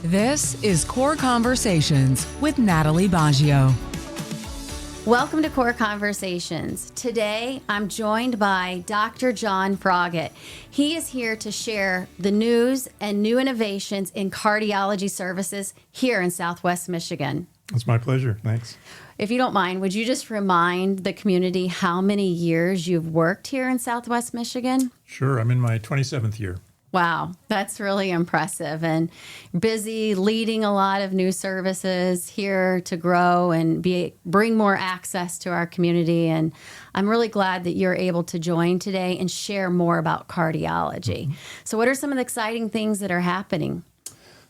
This is Core Conversations with Natalie Baggio. Welcome to Core Conversations. Today, I'm joined by Dr. John Froggatt. He is here to share the news and new innovations in cardiology services here in Southwest Michigan. It's my pleasure. Thanks. If you don't mind, would you just remind the community how many years you've worked here in Southwest Michigan? Sure. I'm in my 27th year. Wow, that's really impressive, and busy leading a lot of new services here to grow and bring more access to our community. And I'm really glad that you're able to join today and share more about cardiology. Mm-hmm. So what are some of the exciting things that are happening?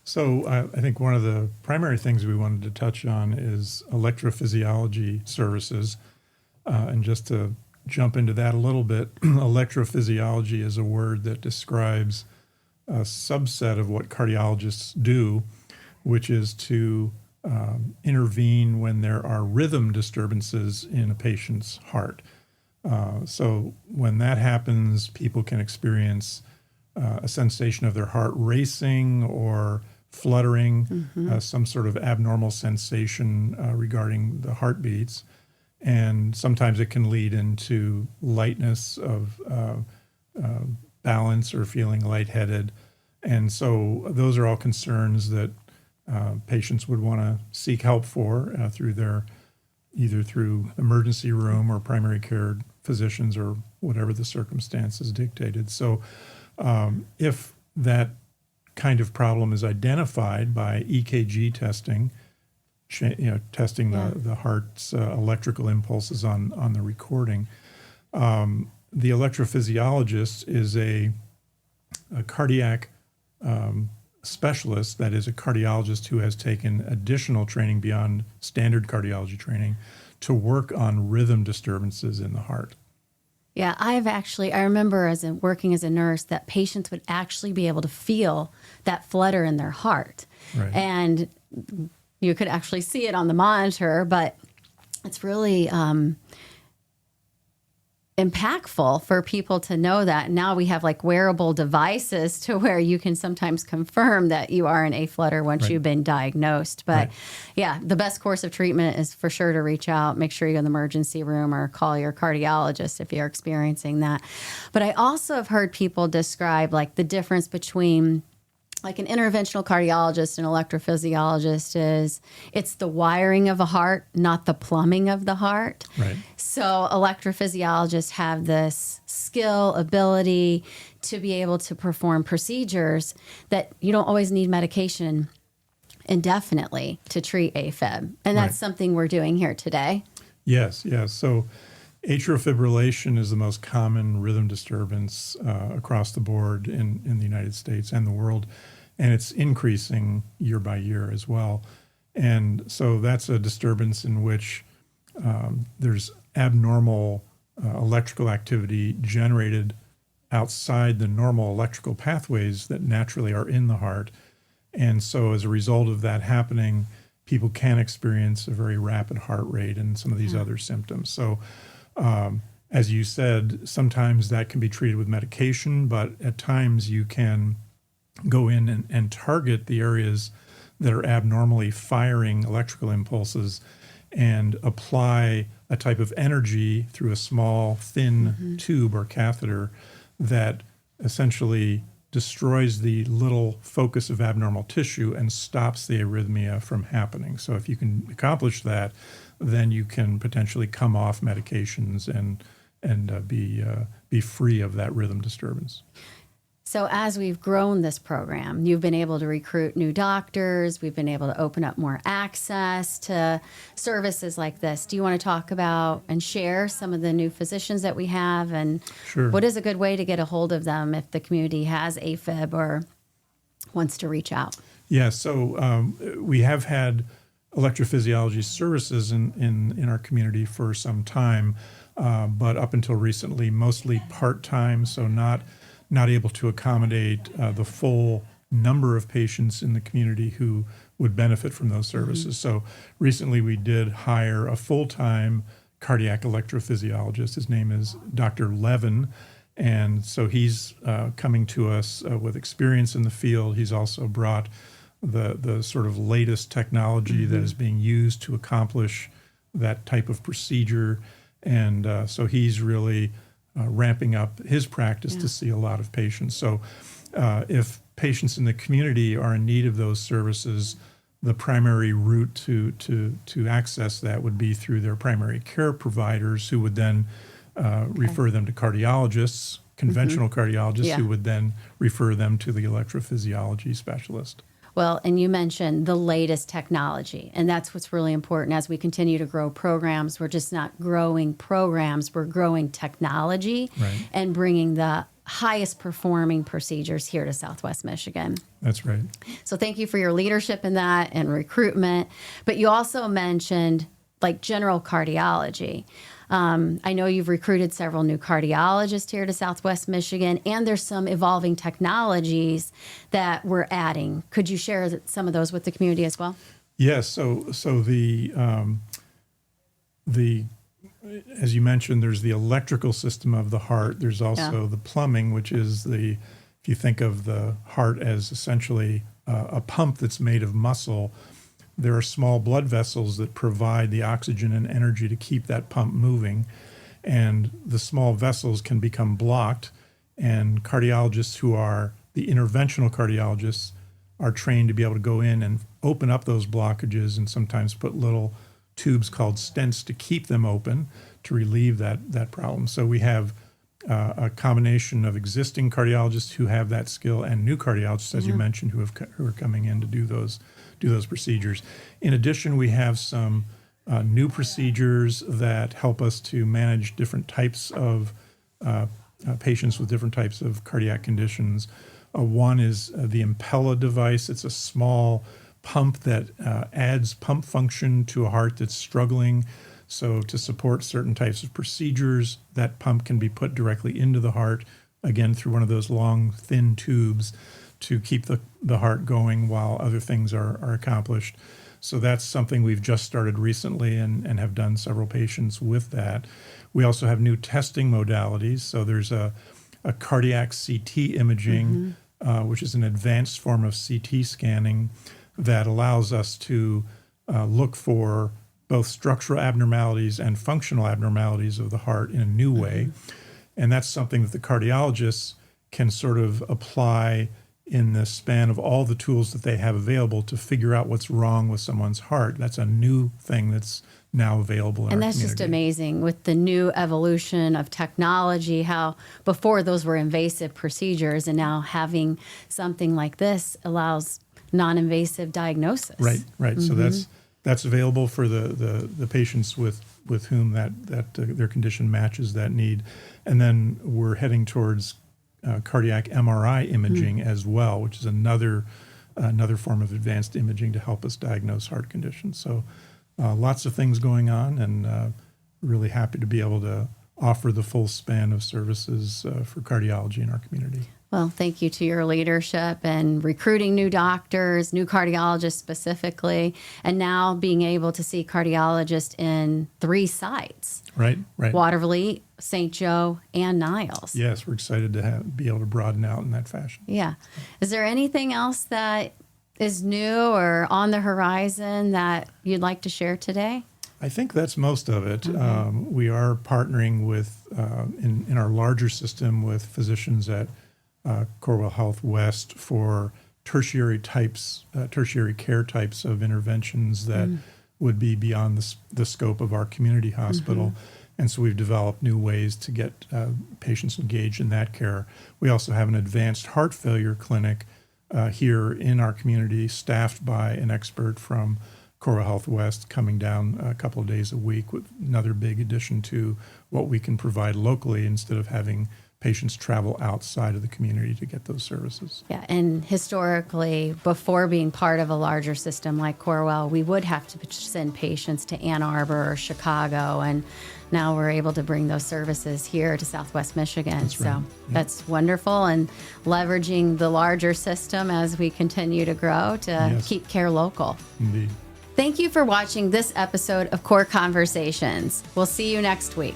So I think one of the primary things we wanted to touch on is electrophysiology services. And just to jump into that a little bit, electrophysiology is a word that describes a subset of what cardiologists do, which is to intervene when there are rhythm disturbances in a patient's heart. So when that happens, people can experience a sensation of their heart racing or fluttering, some sort of abnormal sensation regarding the heartbeats. And sometimes it can lead into lightness of balance or feeling lightheaded. And so those are all concerns that patients would want to seek help for either through emergency room or primary care physicians or whatever the circumstances dictated. So if that kind of problem is identified by EKG testing, testing the heart's electrical impulses on the recording. The electrophysiologist is a cardiac specialist, that is a cardiologist who has taken additional training beyond standard cardiology training to work on rhythm disturbances in the heart. Yeah, I remember working as a nurse that patients would actually be able to feel that flutter in their heart. Right. And you could actually see it on the monitor, but it's really impactful for people to know that. Now we have like wearable devices to where you can sometimes confirm that you are in a flutter once you've been diagnosed. But yeah, the best course of treatment is for sure to reach out, make sure you go to the emergency room or call your cardiologist if you're experiencing that. But I also have heard people describe like the difference between like an interventional cardiologist and electrophysiologist it's the wiring of a heart, not the plumbing of the heart. Right. So electrophysiologists have this skill, ability to be able to perform procedures that you don't always need medication indefinitely to treat AFib. And that's something we're doing here today. Yes. So atrial fibrillation is the most common rhythm disturbance across the board in the United States and the world, and it's increasing year by year as well. And so that's a disturbance in which there's abnormal electrical activity generated outside the normal electrical pathways that naturally are in the heart. And so as a result of that happening, people can experience a very rapid heart rate and some of these other symptoms. So as you said, sometimes that can be treated with medication, but at times you can go in and target the areas that are abnormally firing electrical impulses and apply a type of energy through a small, thin tube or catheter that essentially destroys the little focus of abnormal tissue and stops the arrhythmia from happening. So if you can accomplish that, then you can potentially come off medications and be free of that rhythm disturbance. So as we've grown this program, you've been able to recruit new doctors. We've been able to open up more access to services like this. Do you want to talk about and share some of the new physicians that we have? And Sure. What is a good way to get a hold of them if the community has AFib or wants to reach out? Yeah, so we have had electrophysiology services in our community for some time, but up until recently, mostly part-time, so not able to accommodate the full number of patients in the community who would benefit from those services. So recently we did hire a full-time cardiac electrophysiologist. His name is Dr. Levin, and so he's coming to us with experience in the field. He's also brought the sort of latest technology that is being used to accomplish that type of procedure. And so he's really ramping up his practice to see a lot of patients. So if patients in the community are in need of those services, the primary route to access that would be through their primary care providers, who would then refer them to cardiologists, conventional cardiologists, who would then refer them to the electrophysiology specialist. Well, and you mentioned the latest technology, and that's what's really important as we continue to grow programs. We're just not growing programs, we're growing technology and bringing the highest performing procedures here to Southwest Michigan. That's right. So thank you for your leadership in that and recruitment. But you also mentioned like general cardiology. I know you've recruited several new cardiologists here to Southwest Michigan, and there's some evolving technologies that we're adding. Could you share some of those with the community as well? Yes. So the as you mentioned, there's the electrical system of the heart. There's also the plumbing, which is if you think of the heart as essentially a pump that's made of muscle, there are small blood vessels that provide the oxygen and energy to keep that pump moving. And the small vessels can become blocked. And cardiologists who are the interventional cardiologists are trained to be able to go in and open up those blockages and sometimes put little tubes called stents to keep them open to relieve that problem. So we have a combination of existing cardiologists who have that skill and new cardiologists, as you mentioned, who are coming in to do those procedures. In addition, we have some new procedures that help us to manage different types of patients with different types of cardiac conditions. One is the Impella device. It's a small pump that adds pump function to a heart that's struggling. So to support certain types of procedures, that pump can be put directly into the heart, again, through one of those long, thin tubes to keep the heart going while other things are accomplished. So that's something we've just started recently and have done several patients with that. We also have new testing modalities. So there's a cardiac CT imaging, which is an advanced form of CT scanning that allows us to look for both structural abnormalities and functional abnormalities of the heart in a new way. And that's something that the cardiologists can sort of apply in the span of all the tools that they have available to figure out what's wrong with someone's heart. That's a new thing that's now available in and our that's community. just amazing with the new evolution of technology, how before those were invasive procedures, and now having something like this allows non-invasive diagnosis. Right. So that's available for the patients with whom that their condition matches that need. And then we're heading towards cardiac MRI imaging as well, which is another form of advanced imaging to help us diagnose heart conditions. So lots of things going on, and really happy to be able to offer the full span of services for cardiology in our community. Well, thank you to your leadership and recruiting new doctors, new cardiologists specifically, and now being able to see cardiologists in 3 sites. Right. Waterville, St. Joe, and Niles. Yes, we're excited to be able to broaden out in that fashion. Yeah. Is there anything else that is new or on the horizon that you'd like to share today? I think that's most of it. We are partnering with, in our larger system, with physicians at Corewell Health West for tertiary care types of interventions that would be beyond the scope of our community hospital. And so we've developed new ways to get patients engaged in that care. We also have an advanced heart failure clinic here in our community, staffed by an expert from Corewell Health West, coming down a couple of days a week, with another big addition to what we can provide locally instead of having patients travel outside of the community to get those services. Yeah, and historically, before being part of a larger system like Corewell, we would have to send patients to Ann Arbor or Chicago, and now we're able to bring those services here to Southwest Michigan. That's right. So that's wonderful, and leveraging the larger system as we continue to grow to keep care local. Indeed. Thank you for watching this episode of Core Conversations. We'll see you next week.